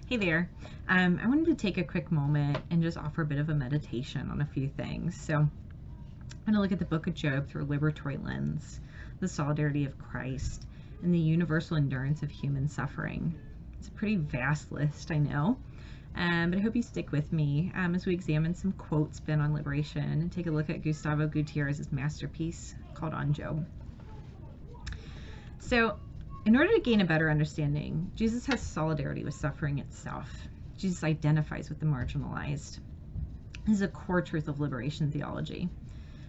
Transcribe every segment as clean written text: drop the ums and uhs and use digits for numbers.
Hey there. I wanted to take a quick moment and just offer a bit of a meditation on a few things. So I'm going to look at the book of Job through a liberatory lens, the solidarity of Christ, and the universal endurance of human suffering. It's a pretty vast list, I know, but I hope you stick with me as we examine some quotes spin on liberation and take a look at Gustavo Gutierrez's masterpiece called On Job. So, in order to gain a better understanding, Jesus has solidarity with suffering itself. Jesus identifies with the marginalized. This is a core truth of liberation theology.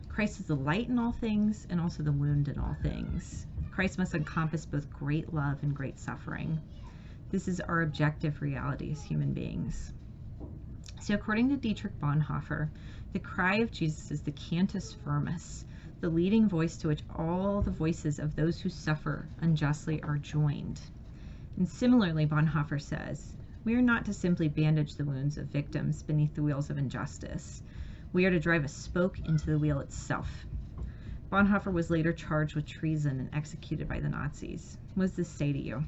Christ is the light in all things and also the wound in all things. Christ must encompass both great love and great suffering. This is our objective reality as human beings. So according to Dietrich Bonhoeffer, the cry of Jesus is the Cantus Firmus, the leading voice to which all the voices of those who suffer unjustly are joined. And similarly, Bonhoeffer says, we are not to simply bandage the wounds of victims beneath the wheels of injustice. We are to drive a spoke into the wheel itself. Bonhoeffer was later charged with treason and executed by the Nazis. What does this say to you?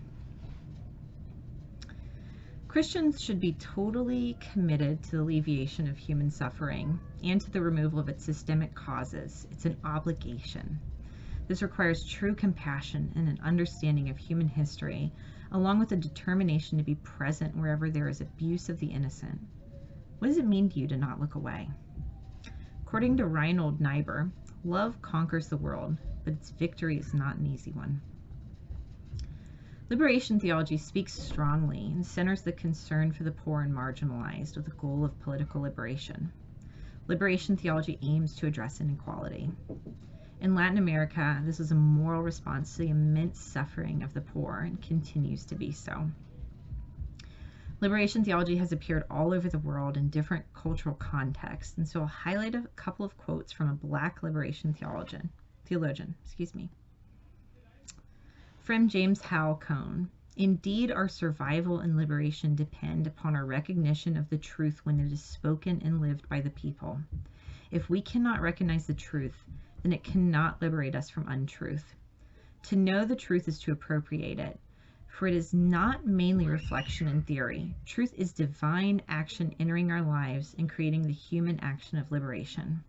Christians should be totally committed to the alleviation of human suffering and to the removal of its systemic causes. It's an obligation. This requires true compassion and an understanding of human history, along with a determination to be present wherever there is abuse of the innocent. What does it mean to you to not look away? According to Reinhold Niebuhr, love conquers the world, but its victory is not an easy one. Liberation theology speaks strongly and centers the concern for the poor and marginalized with the goal of political liberation. Liberation theology aims to address inequality. In Latin America, this is a moral response to the immense suffering of the poor and continues to be so. Liberation theology has appeared all over the world in different cultural contexts, and so I'll highlight a couple of quotes from a Black liberation theologian. From James Howell Cone, indeed our survival and liberation depend upon our recognition of the truth when it is spoken and lived by the people. If we cannot recognize the truth, then it cannot liberate us from untruth. To know the truth is to appropriate it, for it is not mainly reflection and theory. Truth is divine action entering our lives and creating the human action of liberation.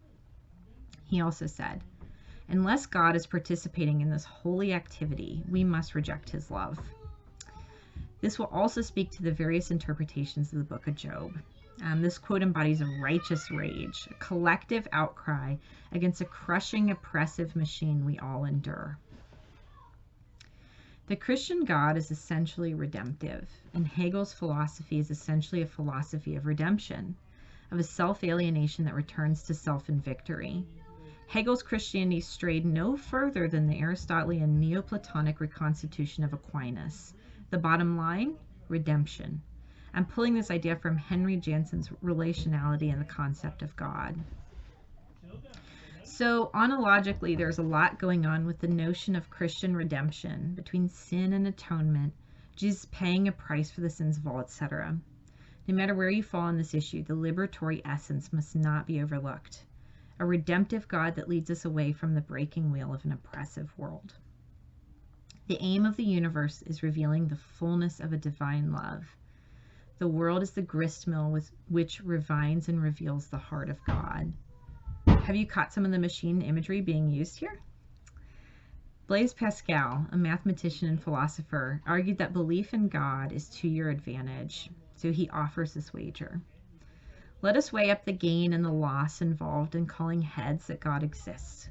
He also said, unless God is participating in this holy activity, we must reject his love. This will also speak to the various interpretations of the book of Job. This quote embodies a righteous rage, a collective outcry against a crushing, oppressive machine we all endure. The Christian God is essentially redemptive, and Hegel's philosophy is essentially a philosophy of redemption, of a self-alienation that returns to self in victory. Hegel's Christianity strayed no further than the Aristotelian Neoplatonic reconstitution of Aquinas. The bottom line, redemption. I'm pulling this idea from Henry Jansen's Relationality and the Concept of God. So ontologically, there's a lot going on with the notion of Christian redemption between sin and atonement, Jesus paying a price for the sins of all, etc. No matter where you fall on this issue, the liberatory essence must not be overlooked. A redemptive God that leads us away from the breaking wheel of an oppressive world. The aim of the universe is revealing the fullness of a divine love. The world is the gristmill with which refines and reveals the heart of God. Have you caught some of the machine imagery being used here? Blaise Pascal, a mathematician and philosopher, argued that belief in God is to your advantage, so he offers this wager. Let us weigh up the gain and the loss involved in calling heads that God exists.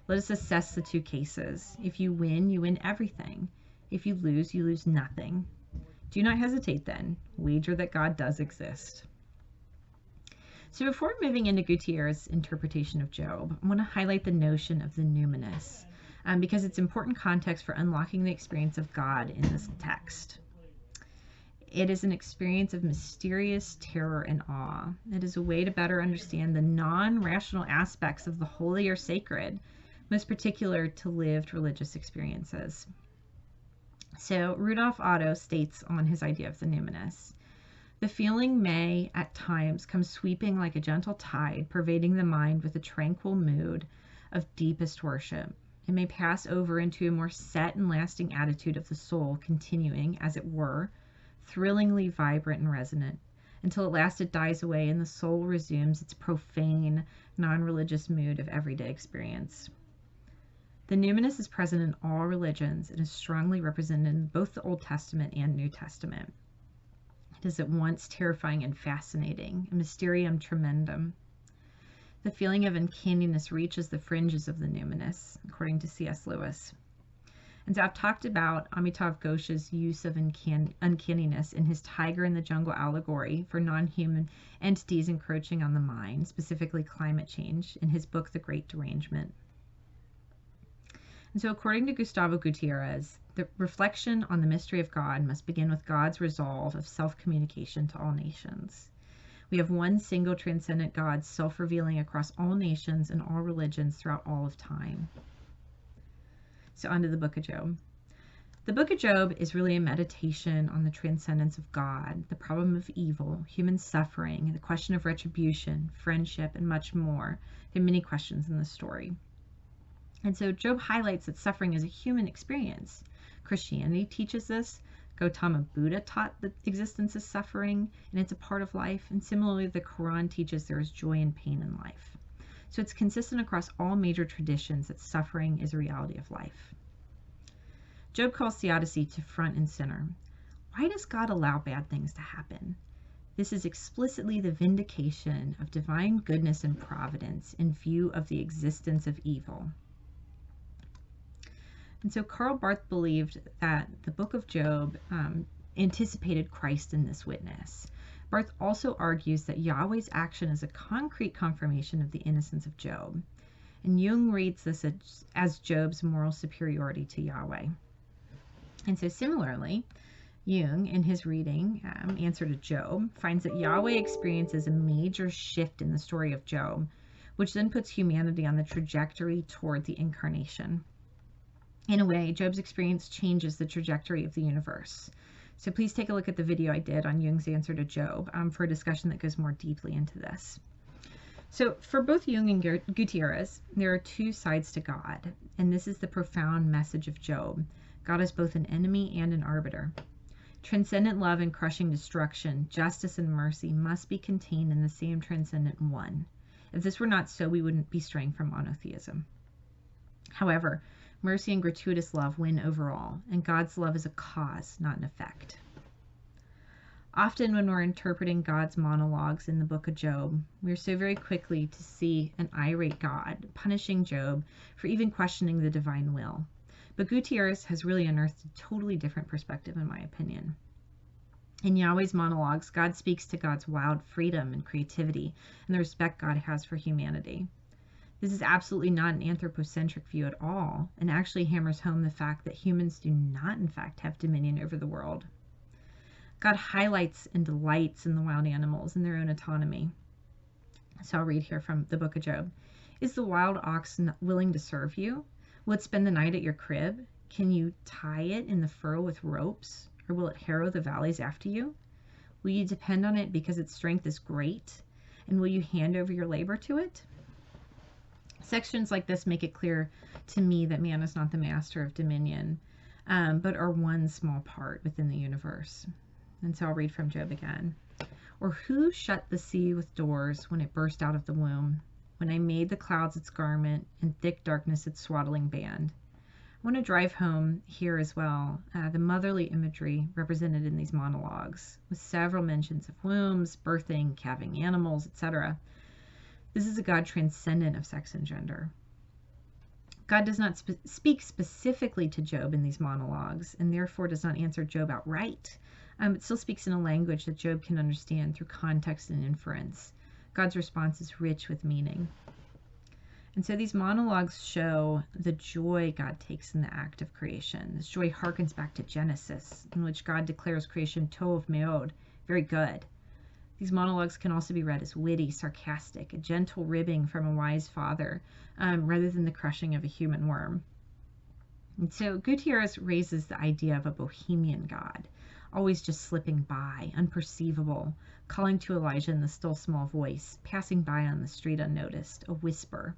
Let us assess the two cases. If you win everything. If you lose nothing. Do not hesitate then. Wager that God does exist. So before moving into Gutierrez's interpretation of Job, I want to highlight the notion of the numinous, because it's important context for unlocking the experience of God in this text. It is an experience of mysterious terror and awe. It is a way to better understand the non-rational aspects of the holy or sacred, most particular to lived religious experiences. So Rudolf Otto states on his idea of the numinous, the feeling may, at times, come sweeping like a gentle tide, pervading the mind with a tranquil mood of deepest worship. It may pass over into a more set and lasting attitude of the soul, continuing, as it were, thrillingly vibrant and resonant, until at last it dies away and the soul resumes its profane, non-religious mood of everyday experience. The numinous is present in all religions and is strongly represented in both the Old Testament and New Testament. It is at once terrifying and fascinating, a mysterium tremendum. The feeling of uncanniness reaches the fringes of the numinous, according to C.S. Lewis. And so I've talked about Amitav Ghosh's use of uncanniness in his tiger in the jungle allegory for non-human entities encroaching on the mind, specifically climate change, in his book, The Great Derangement. And so according to Gustavo Gutierrez, the reflection on the mystery of God must begin with God's resolve of self-communication to all nations. We have one single transcendent God self-revealing across all nations and all religions throughout all of time. So on to the book of Job. The book of Job is really a meditation on the transcendence of God, the problem of evil, human suffering, the question of retribution, friendship, and much more. There are many questions in the story. And so Job highlights that suffering is a human experience. Christianity teaches this. Gautama Buddha taught that existence is suffering, and it's a part of life. And similarly, the Quran teaches there is joy and pain in life. So it's consistent across all major traditions that suffering is a reality of life. Job calls theodicy to front and center. Why does God allow bad things to happen? This is explicitly the vindication of divine goodness and providence in view of the existence of evil. And so Karl Barth believed that the book of Job anticipated Christ in this witness. Barth also argues that Yahweh's action is a concrete confirmation of the innocence of Job. And Jung reads this as Job's moral superiority to Yahweh. And so similarly, Jung, in his reading, Answer to Job, finds that Yahweh experiences a major shift in the story of Job, which then puts humanity on the trajectory toward the incarnation. In a way, Job's experience changes the trajectory of the universe. So please take a look at the video I did on Jung's Answer to Job for a discussion that goes more deeply into this. So for both Jung and Gutierrez, there are two sides to God, and this is the profound message of Job. God is both an enemy and an arbiter. Transcendent love and crushing destruction, justice and mercy must be contained in the same transcendent one. If this were not so, we wouldn't be straying from monotheism. However, mercy and gratuitous love win overall, and God's love is a cause, not an effect. Often when we're interpreting God's monologues in the book of Job, we're so very quickly to see an irate God punishing Job for even questioning the divine will. But Gutierrez has really unearthed a totally different perspective, in my opinion. In Yahweh's monologues, God speaks to God's wild freedom and creativity and the respect God has for humanity. This is absolutely not an anthropocentric view at all, and actually hammers home the fact that humans do not, in fact, have dominion over the world. God highlights and delights in the wild animals and their own autonomy. So I'll read here from the book of Job. Is the wild ox willing to serve you? Will it spend the night at your crib? Can you tie it in the furrow with ropes, or will it harrow the valleys after you? Will you depend on it because its strength is great, and will you hand over your labor to it? Sections like this make it clear to me that man is not the master of dominion, but are one small part within the universe. And so I'll read from Job again. Or who shut the sea with doors when it burst out of the womb? When I made the clouds its garment and thick darkness its swaddling band. I want to drive home here as well the motherly imagery represented in these monologues, with several mentions of wombs, birthing, calving animals, etc. This is a God transcendent of sex and gender. God does not speak specifically to Job in these monologues, and therefore does not answer Job outright. It still speaks in a language that Job can understand through context and inference. God's response is rich with meaning. And so these monologues show the joy God takes in the act of creation. This joy harkens back to Genesis, in which God declares creation tov meod, very good. These monologues can also be read as witty, sarcastic, a gentle ribbing from a wise father, rather than the crushing of a human worm. And so Gutierrez raises the idea of a bohemian God, always just slipping by, unperceivable, calling to Elijah in the still small voice, passing by on the street unnoticed, a whisper.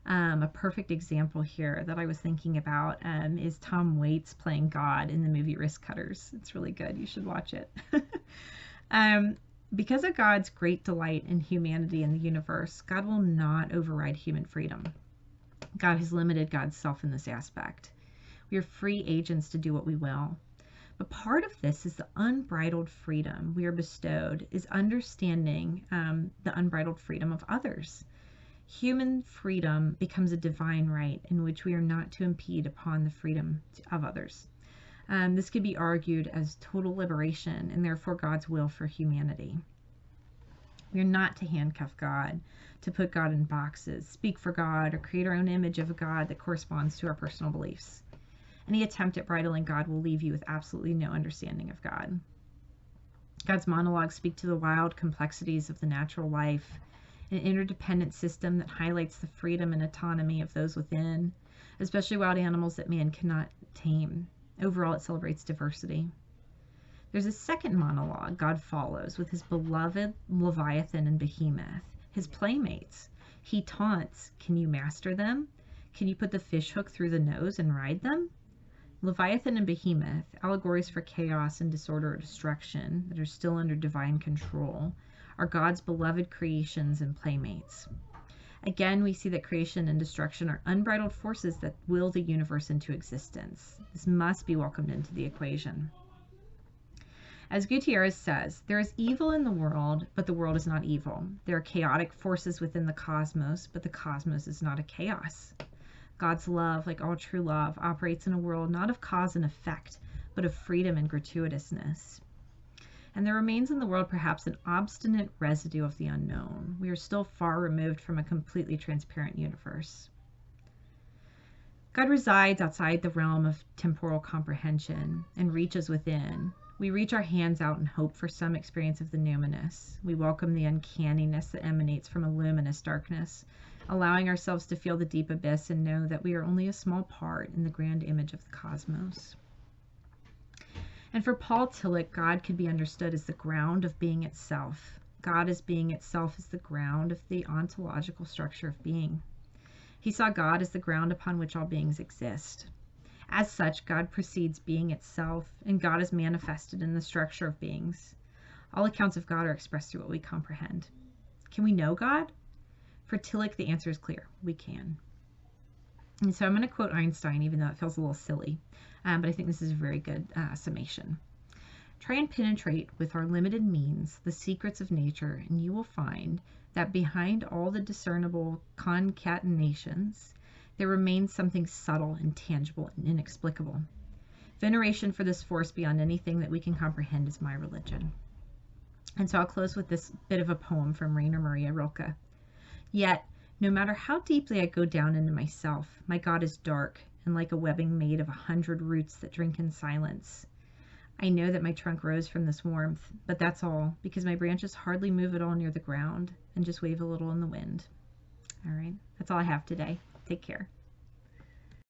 A perfect example here that I was thinking about is Tom Waits playing God in the movie Risk Cutters. It's really good. You should watch it. Because of God's great delight in humanity and the universe, God will not override human freedom. God has limited God's self in this aspect. We are free agents to do what we will. But part of this is the unbridled freedom we are bestowed, is understanding the unbridled freedom of others. Human freedom becomes a divine right in which we are not to impede upon the freedom of others. This could be argued as total liberation and therefore God's will for humanity. We are not to handcuff God, to put God in boxes, speak for God, or create our own image of a God that corresponds to our personal beliefs. Any attempt at bridling God will leave you with absolutely no understanding of God. God's monologues speak to the wild complexities of the natural life, an interdependent system that highlights the freedom and autonomy of those within, especially wild animals that man cannot tame. Overall, it celebrates diversity. There's a second monologue God follows with his beloved Leviathan and Behemoth, his playmates. He taunts, "Can you master them? Can you put the fish hook through the nose and ride them?" Leviathan and Behemoth, allegories for chaos and disorder or destruction that are still under divine control, are God's beloved creations and playmates. Again, we see that creation and destruction are unbridled forces that will the universe into existence. This must be welcomed into the equation. As Gutierrez says, there is evil in the world, but the world is not evil. There are chaotic forces within the cosmos, but the cosmos is not a chaos. God's love, like all true love, operates in a world not of cause and effect, but of freedom and gratuitousness. And there remains in the world perhaps an obstinate residue of the unknown. We are still far removed from a completely transparent universe. God resides outside the realm of temporal comprehension and reaches within. We reach our hands out and hope for some experience of the numinous. We welcome the uncanniness that emanates from a luminous darkness, allowing ourselves to feel the deep abyss and know that we are only a small part in the grand image of the cosmos. And for Paul Tillich, God could be understood as the ground of being itself. God as being itself is the ground of the ontological structure of being. He saw God as the ground upon which all beings exist. As such, God precedes being itself, and God is manifested in the structure of beings. All accounts of God are expressed through what we comprehend. Can we know God? For Tillich, the answer is clear. We can. And so I'm going to quote Einstein, even though it feels a little silly, but I think this is a very good summation. Try and penetrate with our limited means the secrets of nature, and you will find that behind all the discernible concatenations, there remains something subtle, intangible, and inexplicable. Veneration for this force beyond anything that we can comprehend is my religion. And so I'll close with this bit of a poem from Rainer Maria Rilke. Yet, no matter how deeply I go down into myself, my God is dark and like a webbing made of 100 roots that drink in silence. I know that my trunk rose from this warmth, but that's all, because my branches hardly move at all near the ground and just wave a little in the wind. All right, that's all I have today. Take care.